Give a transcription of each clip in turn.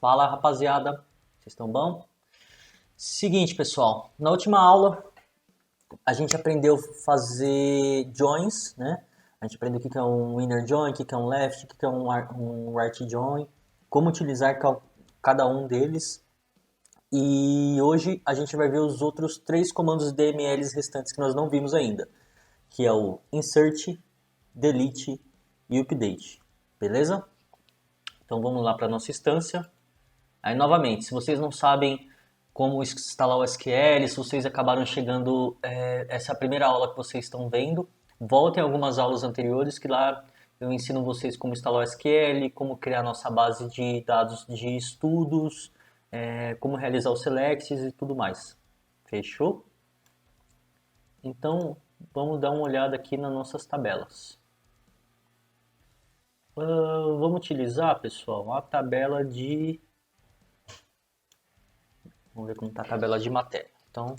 Fala, rapaziada, vocês estão bom? Seguinte, pessoal, na última aula a gente aprendeu a fazer joins, né? A gente aprendeu o que é um inner join, o que é um left, o que é um right join, como utilizar cada um deles. E hoje a gente vai ver os outros 3 comandos DMLs restantes que nós não vimos ainda, que é o insert, delete e update, beleza? Então vamos lá para a nossa instância. Aí novamente, se vocês não sabem como instalar o SQL, se vocês acabaram chegando, essa é a primeira aula que vocês estão vendo, voltem a algumas aulas anteriores que lá eu ensino vocês como instalar o SQL, como criar nossa base de dados de estudos, como realizar os selects e tudo mais. Fechou? Então vamos dar uma olhada aqui nas nossas tabelas. Vamos utilizar, pessoal, a tabela de... Vamos ver como está a tabela de matéria. Então,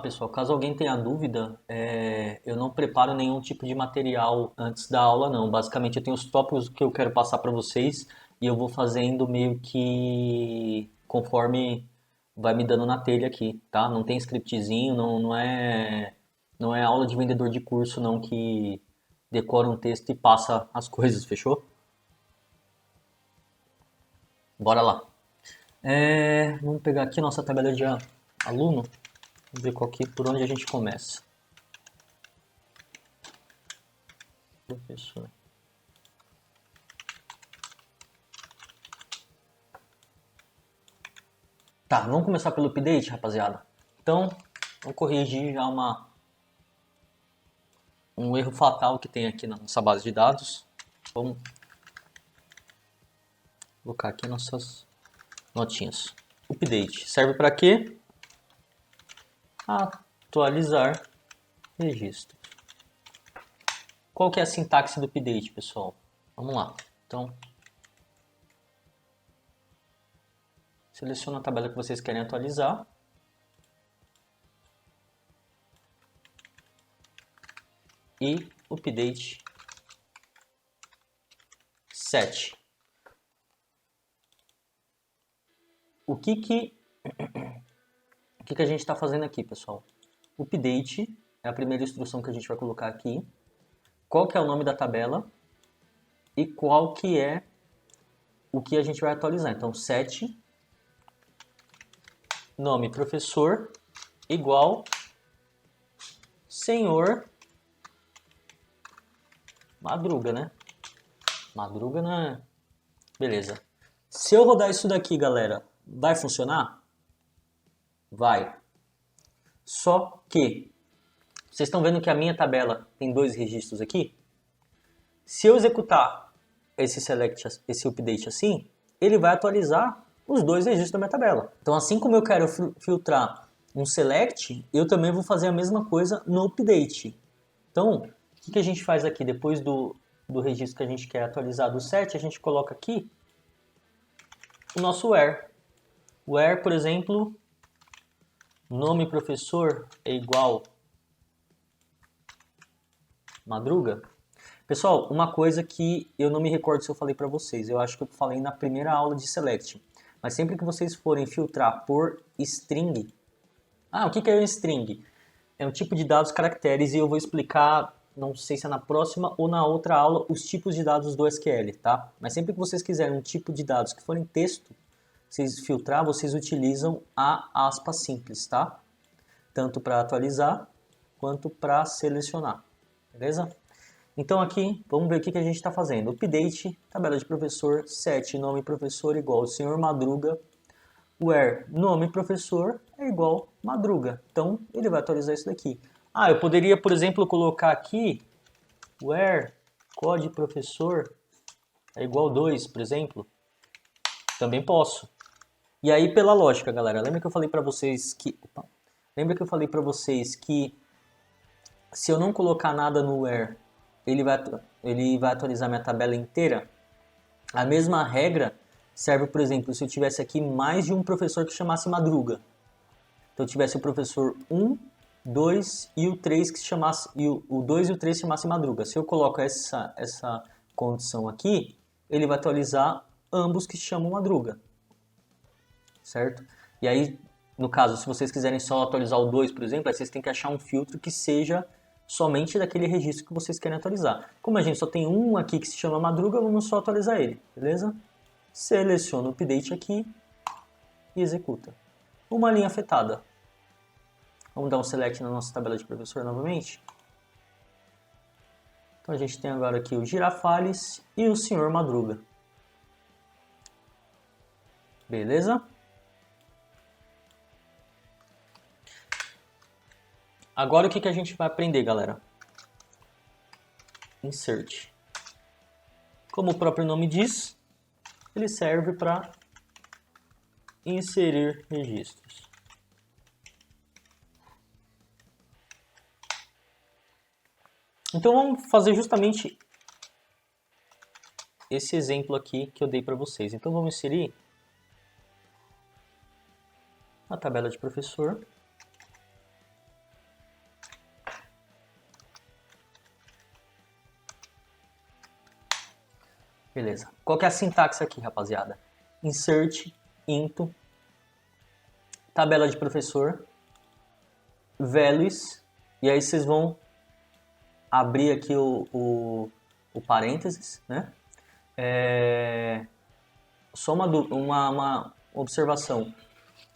pessoal, caso alguém tenha dúvida, eu não preparo nenhum tipo de material antes da aula, não. Basicamente, eu tenho os tópicos que eu quero passar para vocês e eu vou fazendo meio que conforme vai me dando na telha aqui, tá? Não tem scriptzinho, não é aula de vendedor de curso, não, que decora um texto e passa as coisas, fechou? Bora lá. Vamos pegar aqui nossa tabela de aluno. Vamos ver por onde a gente começa. Professor. Tá, vamos começar pelo update, rapaziada. Então, vamos corrigir já um erro fatal que tem aqui na nossa base de dados. Vamos colocar aqui nossas notinhas. Update serve para quê? Atualizar registro. Qual que é a sintaxe do update, pessoal? Vamos lá. Então, seleciona a tabela que vocês querem atualizar. E update set. O que a gente está fazendo aqui, pessoal? Update é a primeira instrução que a gente vai colocar aqui. Qual que é o nome da tabela e qual que é o que a gente vai atualizar. Então, set nome professor igual senhor Madruga, né? Madruga, né? Beleza. Se eu rodar isso daqui, galera, vai funcionar? Vai. Só que vocês estão vendo que a minha tabela tem 2 registros aqui? Se eu executar esse select, esse update assim, ele vai atualizar os 2 registros da minha tabela. Então, assim como eu quero filtrar um select, eu também vou fazer a mesma coisa no update. Então, o que a gente faz aqui? Depois do registro que a gente quer atualizar do set, a gente coloca aqui o nosso where. Where, por exemplo, nome professor é igual Madruga. Pessoal, uma coisa que eu não me recordo se eu falei para vocês, eu acho que eu falei na primeira aula de Select, mas sempre que vocês forem filtrar por string, o que é um string? É um tipo de dados caracteres e eu vou explicar, não sei se é na próxima ou na outra aula, os tipos de dados do SQL, tá? Mas sempre que vocês quiserem um tipo de dados que for em texto, vocês filtrar, vocês utilizam a aspa simples, tá? Tanto para atualizar quanto para selecionar, beleza? Então aqui, vamos ver o que a gente está fazendo. Update, tabela de professor, set, nome professor igual senhor Madruga, where nome professor é igual Madruga. Então, ele vai atualizar isso daqui. Eu poderia, por exemplo, colocar aqui where code professor é igual 2, por exemplo. Também posso. E aí, pela lógica, galera, lembra que eu falei para vocês que... se eu não colocar nada no where, ele vai atualizar minha tabela inteira? A mesma regra serve, por exemplo, se eu tivesse aqui mais de um professor que chamasse Madruga. Então eu tivesse o professor 1 2 e o 3 que se chamasse, o 2 e o 3 se chamasse Madruga. Se eu coloco essa condição aqui, ele vai atualizar ambos que se chamam Madruga, certo? E aí, no caso, se vocês quiserem só atualizar o 2, por exemplo, aí vocês têm que achar um filtro que seja somente daquele registro que vocês querem atualizar. Como a gente só tem um aqui que se chama Madruga, vamos só atualizar ele, beleza? Seleciona o update aqui e executa. Uma linha afetada. Vamos dar um select na nossa tabela de professor novamente. Então a gente tem agora aqui o Girafales e o Senhor Madruga. Beleza? Agora o que a gente vai aprender, galera? Insert. Como o próprio nome diz, ele serve para inserir registros. Então vamos fazer justamente esse exemplo aqui que eu dei para vocês. Então vamos inserir a tabela de professor. Beleza. Qual que é a sintaxe aqui, rapaziada? Insert, into, tabela de professor, values, e aí vocês vão abrir aqui o parênteses, né? Só uma observação.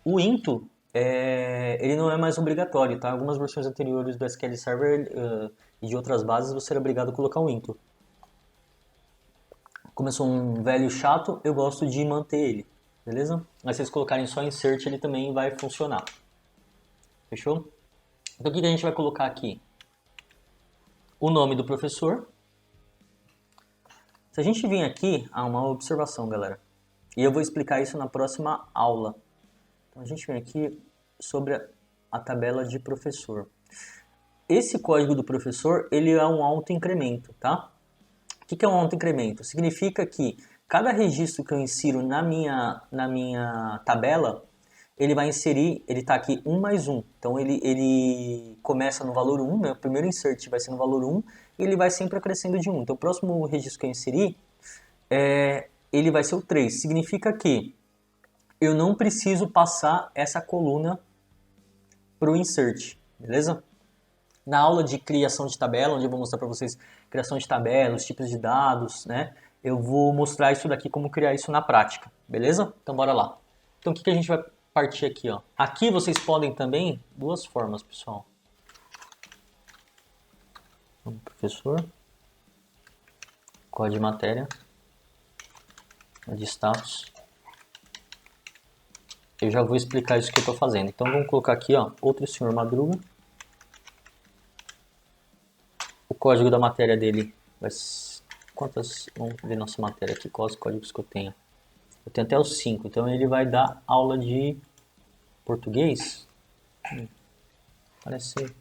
O into, ele não é mais obrigatório, tá? Algumas versões anteriores do SQL Server e de outras bases você era obrigado a colocar um into. Como eu sou um velho chato, eu gosto de manter ele, beleza? Mas se vocês colocarem só insert, ele também vai funcionar. Fechou? Então o que a gente vai colocar aqui? O nome do professor. Se a gente vir aqui, há uma observação, galera. E eu vou explicar isso na próxima aula. Então a gente vem aqui sobre a tabela de professor. Esse código do professor, ele é um autoincremento, tá? O que é um autoincremento? Significa que cada registro que eu insiro na minha tabela, ele vai inserir, ele está aqui 1 mais 1. Então ele começa no valor 1, né? O primeiro insert vai ser no valor 1 e ele vai sempre acrescendo de 1. Então o próximo registro que eu inserir, ele vai ser o 3. Significa que eu não preciso passar essa coluna para o insert, beleza? Na aula de criação de tabela, onde eu vou mostrar para vocês criação de tabela, os tipos de dados, né? Eu vou mostrar isso daqui, como criar isso na prática, beleza? Então bora lá. Então o que a gente vai partir aqui, ó? Aqui vocês podem também, duas formas, pessoal. Vamos, professor. Código de matéria. De status. Eu já vou explicar isso que eu estou fazendo. Então vamos colocar aqui, ó, outro senhor Madruga. O código da matéria dele vai ser... Vamos ver nossa matéria aqui, quais os códigos que eu tenho. Eu tenho até os 5, então ele vai dar aula de português. Parece ser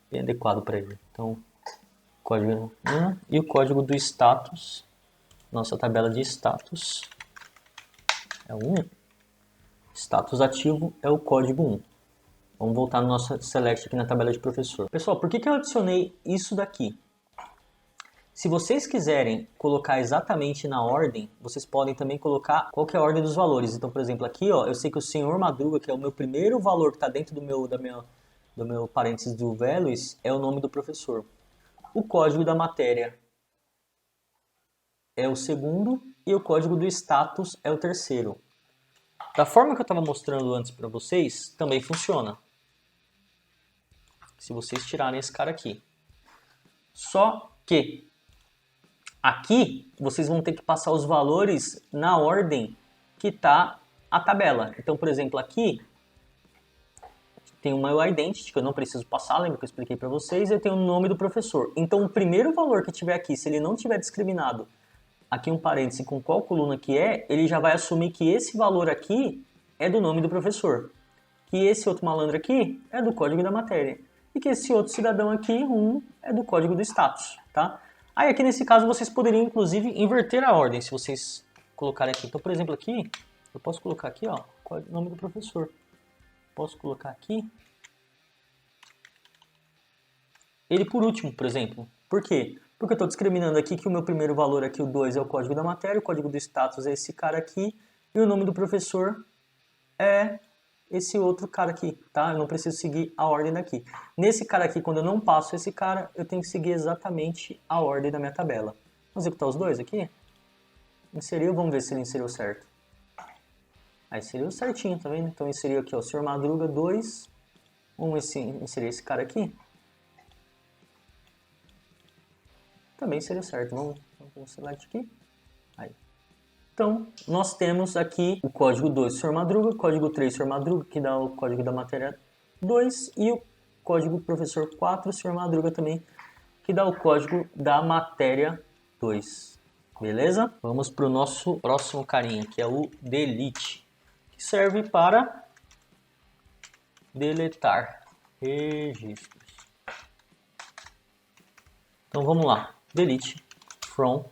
bem adequado para ele. Então, código 1 e o código do status. Nossa tabela de status é o 1. Status ativo é o código 1. Vamos voltar no nosso select aqui na tabela de professor. Pessoal, por que eu adicionei isso daqui? Se vocês quiserem colocar exatamente na ordem, vocês podem também colocar qual que é a ordem dos valores. Então, por exemplo, aqui, ó, eu sei que o senhor Madruga, que é o meu primeiro valor que está dentro do meu parênteses do values, é o nome do professor. O código da matéria é o segundo e o código do status é o terceiro. Da forma que eu estava mostrando antes para vocês, também funciona. Se vocês tirarem esse cara aqui. Só que aqui vocês vão ter que passar os valores na ordem que está a tabela. Então, por exemplo, aqui tem o meu identity, que eu não preciso passar, lembra que eu expliquei para vocês, e eu tenho o nome do professor. Então, o primeiro valor que tiver aqui, se ele não tiver discriminado aqui um parêntese com qual coluna que é, ele já vai assumir que esse valor aqui é do nome do professor. Que esse outro malandro aqui é do código da matéria. E que esse outro cidadão aqui, é do código do status, tá? Aí aqui nesse caso vocês poderiam inclusive inverter a ordem, se vocês colocarem aqui. Então, por exemplo, aqui, eu posso colocar aqui, ó, o nome do professor. Posso colocar aqui ele por último, por exemplo. Por quê? Porque eu estou discriminando aqui que o meu primeiro valor aqui, o 2, é o código da matéria, o código do status é esse cara aqui, e o nome do professor é esse outro cara aqui, tá? Eu não preciso seguir a ordem daqui. Nesse cara aqui, quando eu não passo esse cara, eu tenho que seguir exatamente a ordem da minha tabela. Vamos executar os dois aqui? Inseriu, vamos ver se ele inseriu certo. Aí inseriu certinho, tá vendo? Então inseriu aqui, ó, Sr. Madruga 2. Vamos inserir esse cara aqui. Também seria certo. Vamos select aqui. Aí. Então, nós temos aqui o código 2 Sr. Madruga, o código 3 Sr. Madruga, que dá o código da matéria 2, e o código professor 4 Sr. Madruga também, que dá o código da matéria 2. Beleza? Vamos para o nosso próximo carinha, que é o delete, que serve para deletar registros. Então vamos lá. Delete from.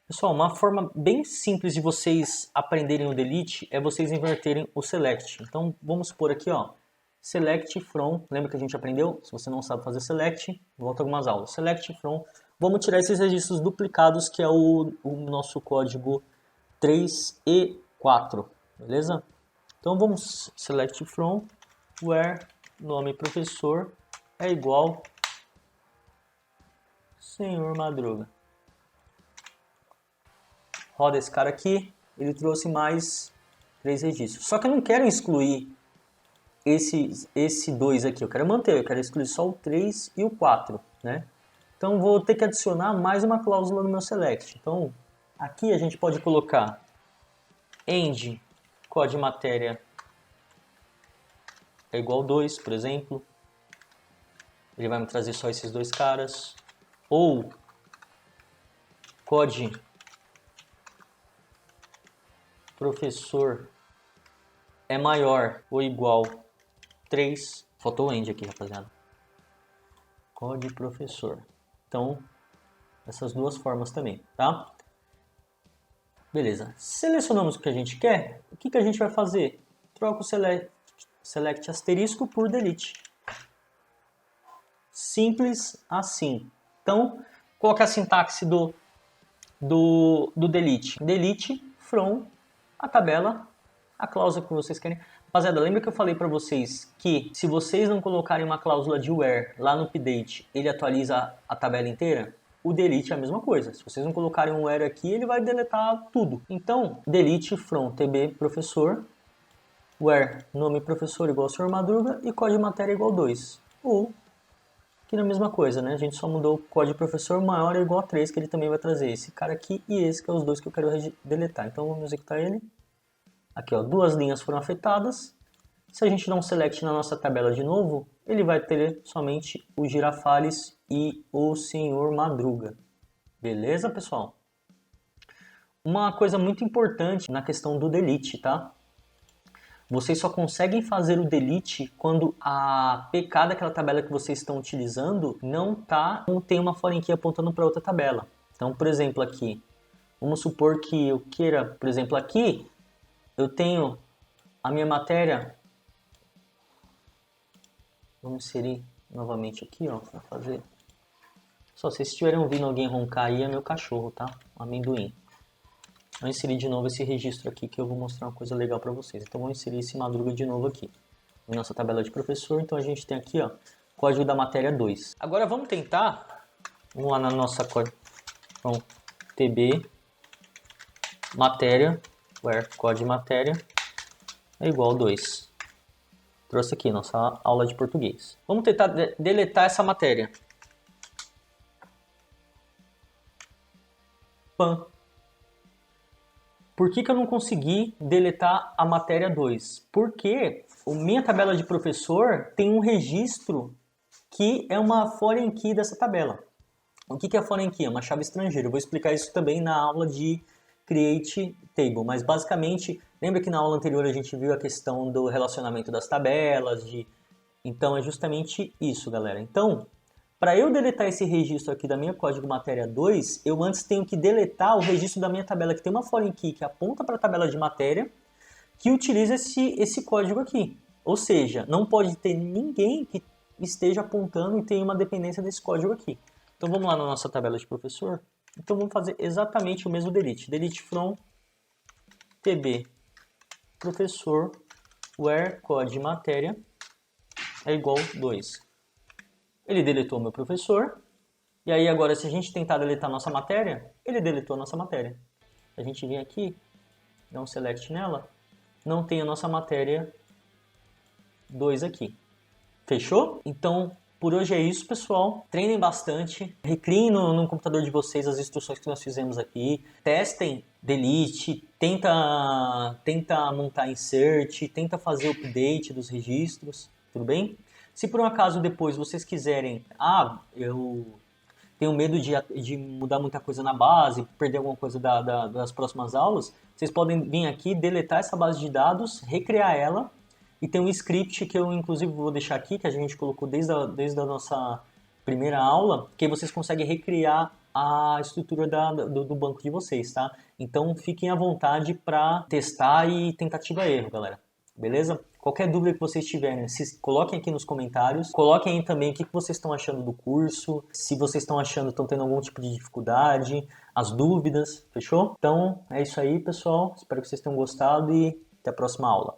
Pessoal, uma forma bem simples de vocês aprenderem o delete é vocês inverterem o select. Então vamos por aqui, ó, select from. Lembra que a gente aprendeu? Se você não sabe fazer select, volta algumas aulas. Select from. Vamos tirar esses registros duplicados, que é o nosso código 3 e 4, beleza? Então vamos select from where nome professor é igual Sr. Madruga. Roda esse cara aqui, ele trouxe mais 3 registros. Só que eu não quero excluir esse 2 aqui, eu quero manter, eu quero excluir só o 3 e o 4, né? Então vou ter que adicionar mais uma cláusula no meu select. Então aqui a gente pode colocar end código matéria é igual 2, por exemplo. Ele vai me trazer só esses 2 caras. Ou código professor é maior ou igual 3. Faltou o end aqui, rapaziada. Código professor. Então, essas duas formas também, tá? Beleza. Selecionamos o que a gente quer. O que a gente vai fazer? Troca o select asterisco por delete. Simples assim. Então, qual que é a sintaxe do delete? Delete from a tabela, a cláusula que vocês querem. Rapaziada, lembra que eu falei para vocês que se vocês não colocarem uma cláusula de where lá no update, ele atualiza a tabela inteira? O delete é a mesma coisa. Se vocês não colocarem um where aqui, ele vai deletar tudo. Então, delete from tb professor, where nome professor igual Sr. Madruga e código matéria igual 2. Ou, aqui na mesma coisa, né? A gente só mudou o código professor maior ou igual a 3, que ele também vai trazer esse cara aqui e esse, que é os dois que eu quero deletar. Então, vamos executar ele. Aqui, ó, 2 linhas foram afetadas. Se a gente dar um select na nossa tabela de novo, ele vai ter somente o Girafales e o Sr. Madruga. Beleza, pessoal? Uma coisa muito importante na questão do delete, tá? Vocês só conseguem fazer o delete quando a PK daquela tabela que vocês estão utilizando não tem uma foreign key apontando para outra tabela. Então, por exemplo, aqui, vamos supor que eu queira, por exemplo, aqui, eu tenho a minha matéria. Vamos inserir novamente aqui, ó, para fazer. Só se vocês estiverem ouvindo alguém roncar aí, é meu cachorro, tá? Um amendoim. Vou inserir de novo esse registro aqui que eu vou mostrar uma coisa legal para vocês. Então vou inserir esse Madruga de novo aqui. Nossa tabela de professor, então a gente tem aqui, ó, código da matéria 2. Agora vamos tentar, vamos lá na nossa código, então, tb matéria, where código matéria é igual a 2. Trouxe aqui nossa aula de português. Vamos tentar deletar essa matéria. Pan. Por que eu não consegui deletar a matéria 2? Porque a minha tabela de professor tem um registro que é uma foreign key dessa tabela. O que é foreign key? É uma chave estrangeira. Eu vou explicar isso também na aula de Create Table. Mas basicamente, lembra que na aula anterior a gente viu a questão do relacionamento das tabelas? Então é justamente isso, galera. Então, para eu deletar esse registro aqui da minha código matéria 2, eu antes tenho que deletar o registro da minha tabela que tem uma foreign key que aponta para a tabela de matéria, que utiliza esse código aqui. Ou seja, não pode ter ninguém que esteja apontando e tenha uma dependência desse código aqui. Então vamos lá na nossa tabela de professor. Então vamos fazer exatamente o mesmo delete. Delete from tb professor where code matéria é igual 2. Ele deletou meu professor. E aí agora se a gente tentar deletar nossa matéria, ele deletou a nossa matéria. A gente vem aqui, dá um select nela, não tem a nossa matéria 2 aqui. Fechou? Então, por hoje é isso, pessoal. Treinem bastante. Recriem no computador de vocês as instruções que nós fizemos aqui. Testem delete, tenta montar insert, tenta fazer update dos registros, tudo bem? Se por um acaso depois vocês quiserem, eu tenho medo de mudar muita coisa na base, perder alguma coisa das próximas aulas, vocês podem vir aqui, deletar essa base de dados, recriar ela, e tem um script que eu inclusive vou deixar aqui, que a gente colocou desde a nossa primeira aula, que aí vocês conseguem recriar a estrutura do banco de vocês, tá? Então fiquem à vontade para testar e tentativa e erro, galera. Beleza? Qualquer dúvida que vocês tiverem, coloquem aqui nos comentários. Coloquem aí também o que vocês estão achando do curso, se vocês estão tendo algum tipo de dificuldade, as dúvidas, fechou? Então é isso aí, pessoal. Espero que vocês tenham gostado e até a próxima aula.